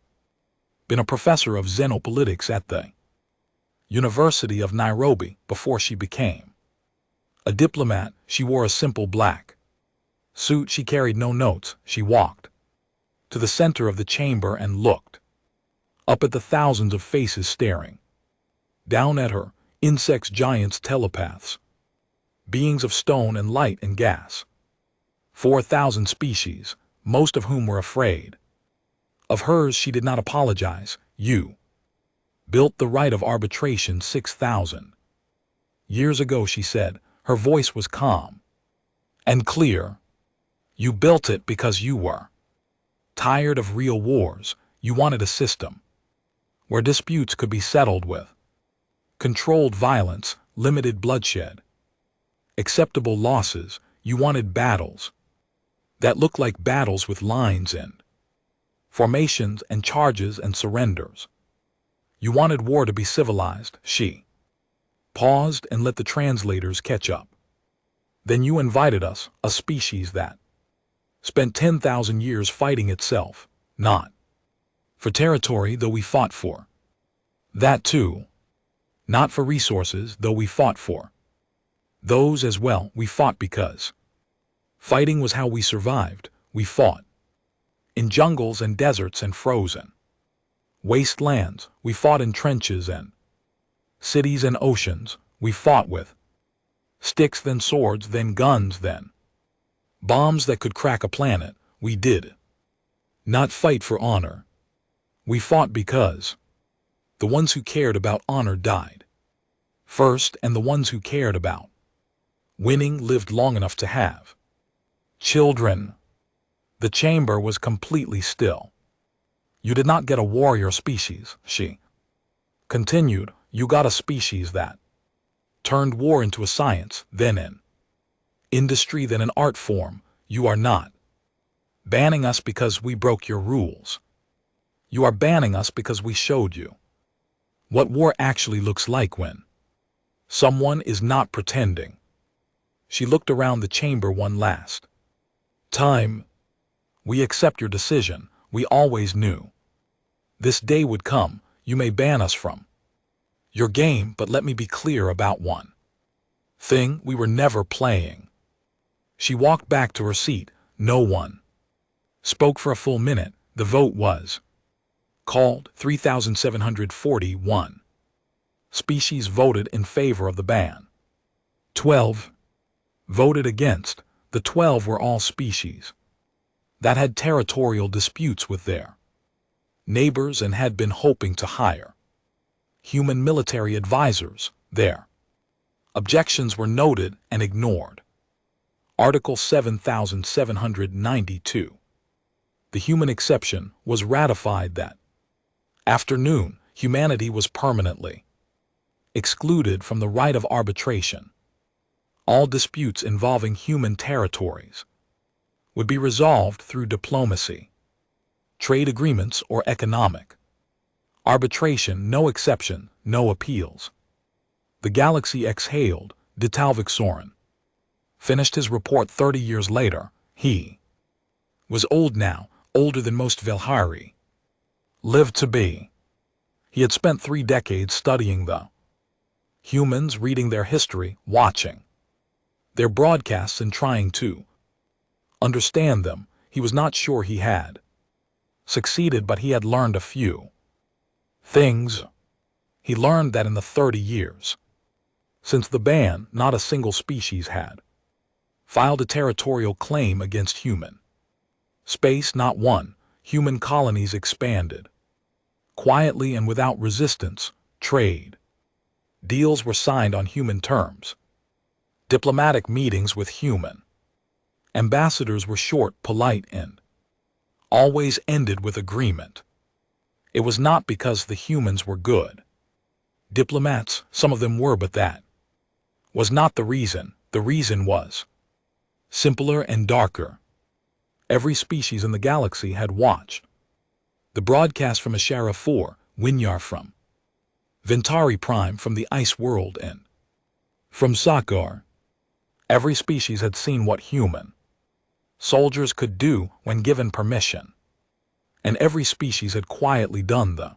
been a professor of xenopolitics at the University of Nairobi before she became a diplomat. She wore a simple black suit. She carried no notes. She walked to the center of the chamber and looked up at the thousands of faces staring down at her. Insects, giants, telepaths, beings of stone and light and gas. 4,000 species, most of whom were afraid of hers. She did not apologize. You built the right of arbitration 6,000 years ago, she said. Her voice was calm and clear. You built it because you were tired of real wars. You wanted a system where disputes could be settled with controlled violence, limited bloodshed, acceptable losses. You wanted battles that looked like battles with lines and formations and charges and surrenders. You wanted war to be civilized. She paused and let the translators catch up. Then you invited us, a species that spent 10,000 years fighting itself, not for territory, though we fought for that too. Not for resources, though we fought for those as well. We fought because fighting was how we survived. We fought in jungles and deserts and frozen wastelands. We fought in trenches and cities and oceans. We fought with sticks, then swords, then guns, then bombs that could crack a planet. We did not fight for honor. We fought because the ones who cared about honor died first, and the ones who cared about winning lived long enough to have children. The chamber was completely still. You did not get a warrior species, she continued. You got a species that turned war into a science, then an industry, then an art form. You are not banning us because we broke your rules. You are banning us because we showed you what war actually looks like when someone is not pretending. She looked around the chamber one last time. We accept your decision. We always knew this day would come. You may ban us from your game, but let me be clear about one thing. We were never playing. She walked back to her seat. No one spoke for a full minute. The vote was called. 3,741 species voted in favor of the ban. 12 voted against. The 12 were all species that had territorial disputes with their neighbors, and had been hoping to hire human military advisors there. Objections were noted and ignored. Article 7792. The human exception was ratified that afternoon, humanity was permanently excluded from the right of arbitration. All disputes involving human territories would be resolved through diplomacy, trade agreements, or economic arbitration. No exception, no appeals. The galaxy exhaled. De Talvik-Soren finished his report 30 years later. He was old now, older than most Velhari lived to be. He had spent 3 decades studying the humans, reading their history, watching their broadcasts, and trying to understand them. He was not sure he had succeeded, but he had learned a few things. He learned that in the 30 years since the ban, not a single species had filed a territorial claim against human space. Not one. Human colonies expanded quietly and without resistance. Trade deals were signed on human terms. Diplomatic meetings with human ambassadors were short, polite, and always ended with agreement. It was not because the humans were good diplomats. Some of them were, but that was not the reason. The reason was simpler and darker. Every species in the galaxy had watched the broadcast from Ashara 4, Winyar from Ventari Prime, from the Ice World, and from Sakar. Every species had seen what human soldiers could do when given permission, and every species had quietly done the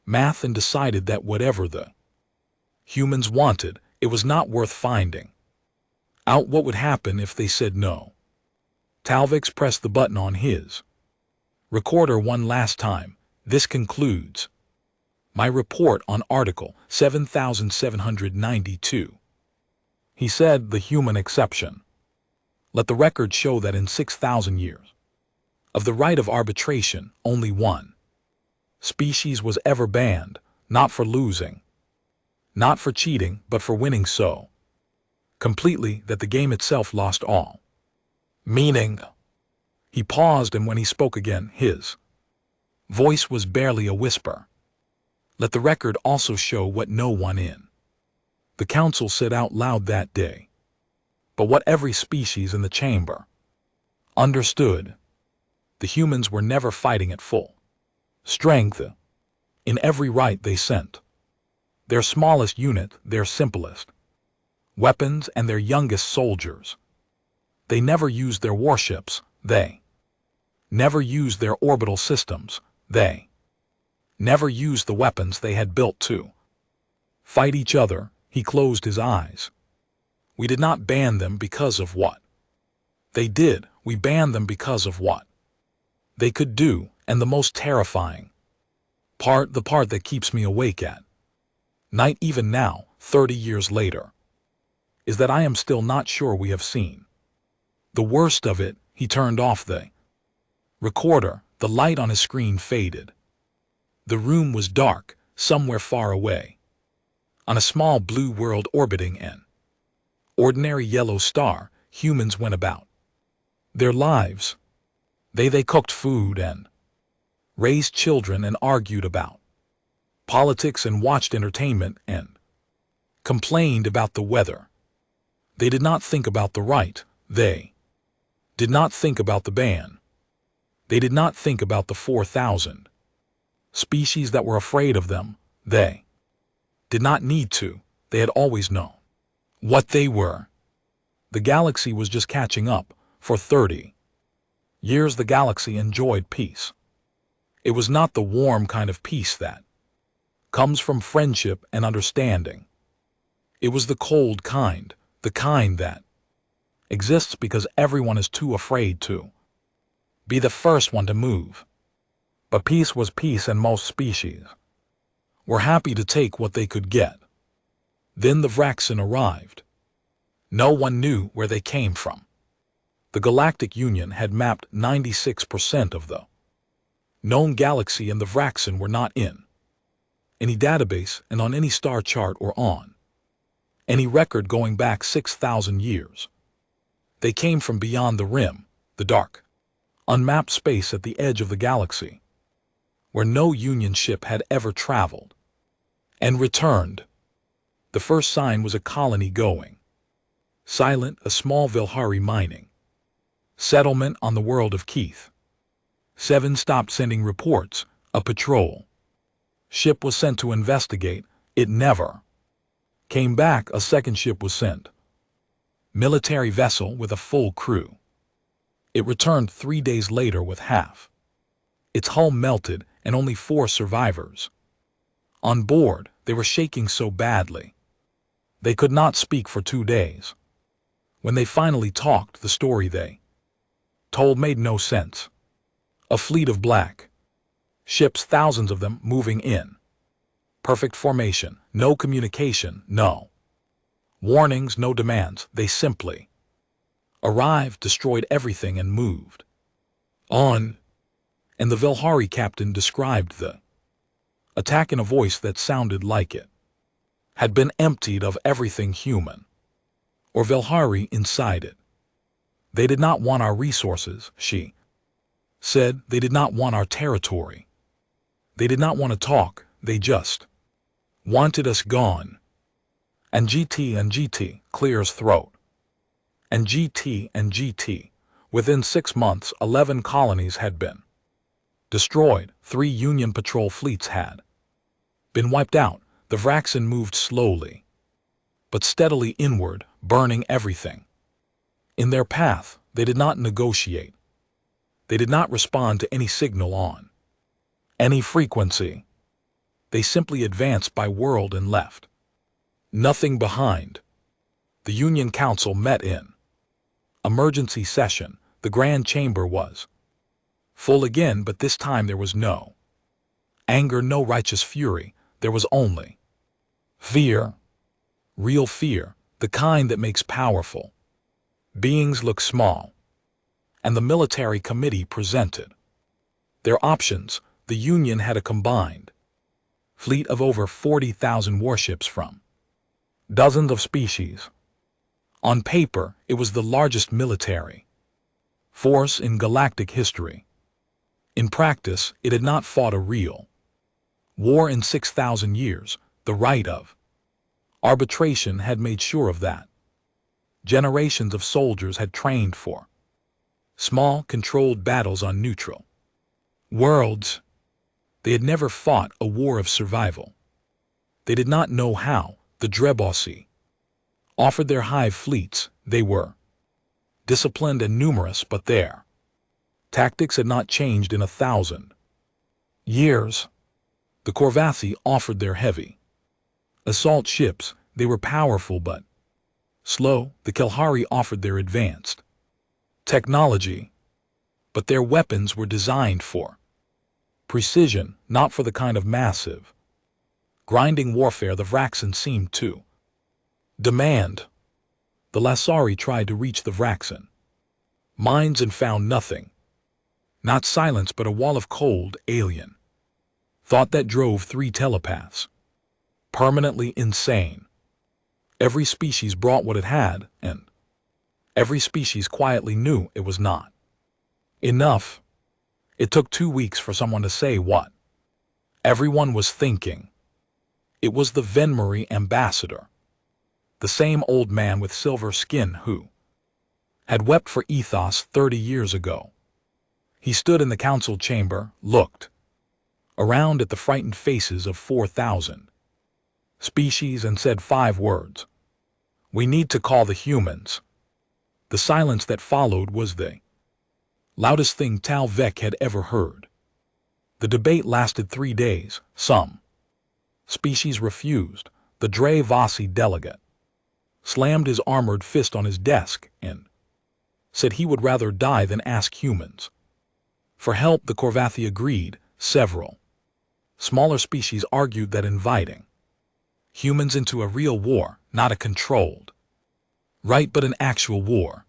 math and decided that whatever the humans wanted, it was not worth finding out what would happen if they said no. Talvik pressed the button on his recorder one last time. This concludes my report on Article 7792. He said, the human exception. Let the record show that in 6,000 years of the right of arbitration, only one species was ever banned, not for losing, not for cheating, but for winning so completely that the game itself lost all meaning. He paused, and when he spoke again, his voice was barely a whisper. Let the record also show what no one in the council said out loud that day, but what every species in the chamber understood. The humans were never fighting at full strength. In every right they sent their smallest unit, their simplest weapons, and their youngest soldiers. They never used their warships. They never used their orbital systems. They never used the weapons they had built to fight each other. He closed his eyes. We did not ban them because of what they did. We banned them because of what they could do, and the most terrifying part, the part that keeps me awake at night even now, 30 years later, is that I am still not sure we have seen the worst of it. He turned off the recorder. The light on his screen faded. The room was dark. Somewhere far away, on a small blue world orbiting an ordinary yellow star, humans went about their lives. They cooked food and raised children and argued about politics and watched entertainment and complained about the weather. They did not think about the right. They did not think about the ban. They did not think about the 4,000 species that were afraid of them. They did not need to. They had always known what they were. The galaxy was just catching up. For 30 years the galaxy enjoyed peace. It was not the warm kind of peace that comes from friendship and understanding. It was the cold kind, the kind that exists because everyone is too afraid to be the first one to move. But peace was peace, and most species were happy to take what they could get. Then the Vraxen arrived. No one knew where they came from. The Galactic Union had mapped 96% of the Known galaxy and the Vraxen were not in any database and on any star chart or on any record going back 6,000 years. They came from beyond the rim, the dark, unmapped space at the edge of the galaxy, where no Union ship had ever traveled and returned. The first sign was a colony going silent, a small Vilhari mining settlement on the world of Keith. 7 stopped sending reports. A patrol ship was sent to investigate. It never came back. A second ship was sent, military vessel with a full crew. It returned 3 days later with half its hull melted and only 4 survivors on board. They were shaking so badly they could not speak for 2 days. When they finally talked, the story they told made no sense. A fleet of black ships, thousands of them, moving in perfect formation, no communication, no warnings, no demands. They simply arrived, destroyed everything, and moved on. And the Vilhari captain described the attack in a voice that sounded like it had been emptied of everything human or Vilhari inside it. They did not want our resources, she said. They did not want our territory. They did not want to talk. They just wanted us gone. And GT clears throat. And GT. Within 6 months, 11 colonies had been destroyed. 3 Union patrol fleets had been wiped out. The Vraxen moved slowly, but steadily inward, burning everything in their path. They did not negotiate. They did not respond to any signal on any frequency. They simply advanced by world and left nothing behind. The Union Council met in emergency session. The Grand Chamber was full again, but this time there was no anger, no righteous fury. There was only fear, real fear, the kind that makes powerful beings look small. And the military committee presented their options. The Union had a combined fleet of over 40,000 warships from dozens of species. On paper, it was the largest military force in galactic history. In practice, it had not fought a real war in 6,000 years. The right of arbitration had made sure of that. Generations of soldiers had trained for small, controlled battles on neutral worlds. They had never fought a war of survival. They did not know how. The Drebossi offered their hive fleets. They were disciplined and numerous, but their tactics had not changed in 1,000 years. The Corvathi offered their heavy assault ships. They were powerful but slow. The Kelhari offered their advanced technology, but their weapons were designed for precision, not for the kind of massive, grinding warfare the Vraxen seemed to demand. The Lasari tried to reach the Vraxen mines and found nothing. Not silence, but a wall of cold, alien thought that drove 3 telepaths permanently insane. Every species brought what it had, and every species quietly knew it was not enough. It took 2 weeks for someone to say what everyone was thinking. It was the Venmarie ambassador, the same old man with silver skin who had wept for ethos 30 years ago. He stood in the council chamber, looked around at the frightened faces of 4,000 species, and said 5 words: "We need to call the humans." The silence that followed was the loudest thing Tal Vec had ever heard. The debate lasted 3 days. Some species refused. The Dre Vossi delegate slammed his armored fist on his desk and said he would rather die than ask humans for help. The Corvathi agreed. Several smaller species argued that inviting humans into a real war, not a controlled right but an actual war,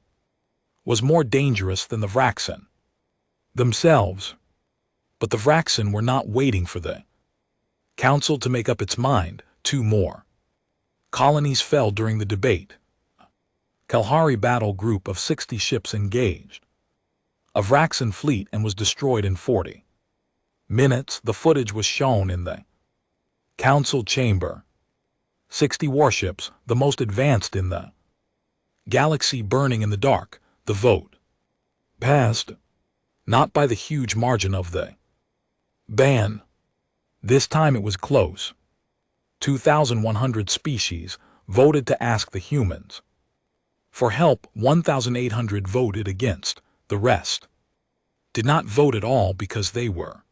was more dangerous than the Vraxen themselves. But the Vraxen were not waiting for the Council to make up its mind. 2 more colonies fell during the debate. Kalahari battle group of 60 ships engaged a Vraxen fleet and was destroyed in 40 minutes. The footage was shown in the Council chamber. 60 warships, the most advanced in the galaxy, burning in the dark. The vote passed, not by the huge margin of the ban. This time it was close. 2,100 species voted to ask the humans for help. 1,800 voted against. The rest did not vote at all because they were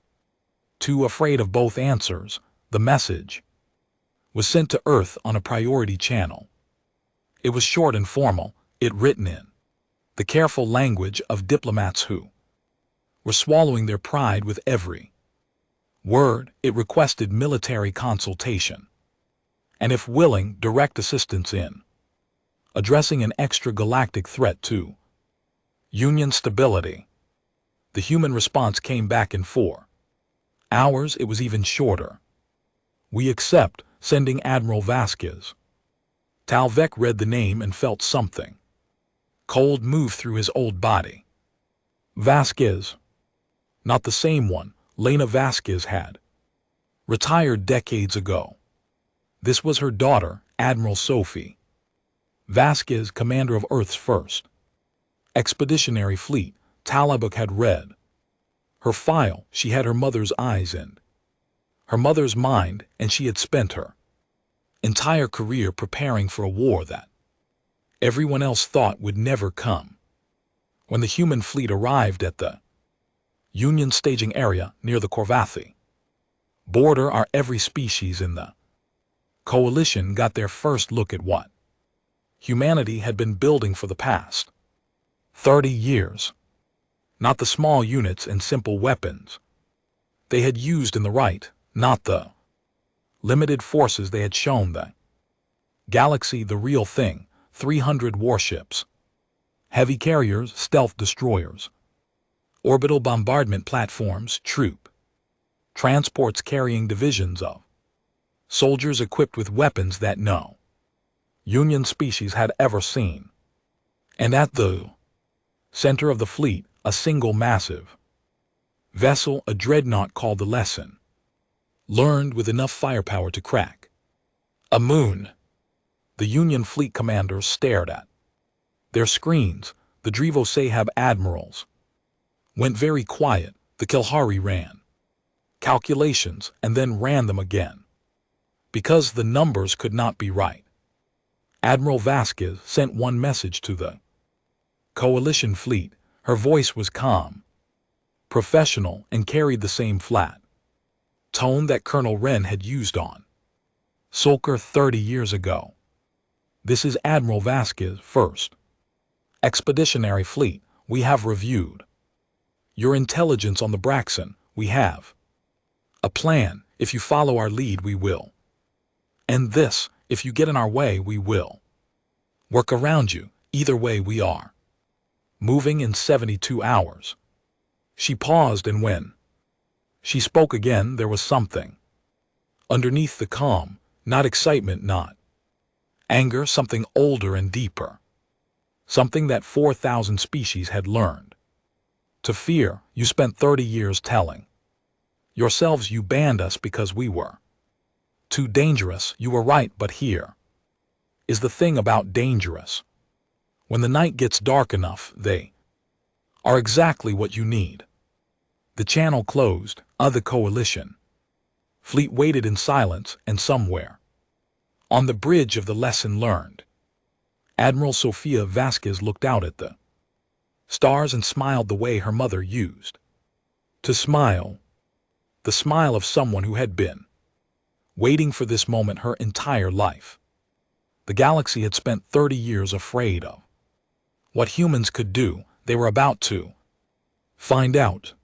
too afraid of both answers. The message was sent to Earth on a priority channel. It was short and formal, it written in the careful language of diplomats who were swallowing their pride with every word. It requested military consultation and, if willing, direct assistance in addressing an extragalactic threat to Union stability. The human response came back in 4 hours. It was even shorter. We accept, sending Admiral Vasquez. Talvec read the name and felt something cold move through his old body. Vasquez. Not the same one. Lena Vasquez had retired decades ago. This was her daughter, Admiral Sophie Vasquez, commander of Earth's first expeditionary fleet. Talvec had read her file. She had her mother's eyes and her mother's mind, and she had spent her entire career preparing for a war that everyone else thought would never come. When the human fleet arrived at the Union staging area near the Corvathi border, every species in the coalition got their first look at what humanity had been building for the past 30 years. Not the small units and simple weapons they had used in the right, not the limited forces they had shown the galaxy the real thing. 300 warships, heavy carriers, stealth destroyers, orbital bombardment platforms, troop transports carrying divisions of soldiers equipped with weapons that no Union species had ever seen. And at the center of the fleet, a single massive vessel, a dreadnought called the Lesson, learned with enough firepower to crack a moon. The Union fleet commanders stared at their screens. The Drevo Sahab admirals went very quiet. The Kalahari ran calculations and then ran them again, because the numbers could not be right. Admiral Vasquez sent one message to the coalition fleet. Her voice was calm, professional, and carried the same flat tone that Colonel Wren had used on Sulker 30 years ago. This is Admiral Vasquez, 1st Expeditionary Fleet. We have reviewed your intelligence on the Vraxen. We have a plan. If you follow our lead, we will end this. If you get in our way, we will work around you. Either way, we are moving in 72 hours. She paused, and when she spoke again, there was something underneath the calm, not excitement, not anger, something older and deeper, something that 4,000 species had learned to fear. You spent 30 years telling yourselves you banned us because we were too dangerous. You were right, but here is the thing about dangerous. When the night gets dark enough, they are exactly what you need. The channel closed. The coalition fleet waited in silence, and somewhere on the bridge of the Lesson learned, Admiral Sofia Vasquez looked out at the stars and smiled the way her mother used to smile, the smile of someone who had been waiting for this moment her entire life. The galaxy had spent 30 years afraid of what humans could do. They were about to find out.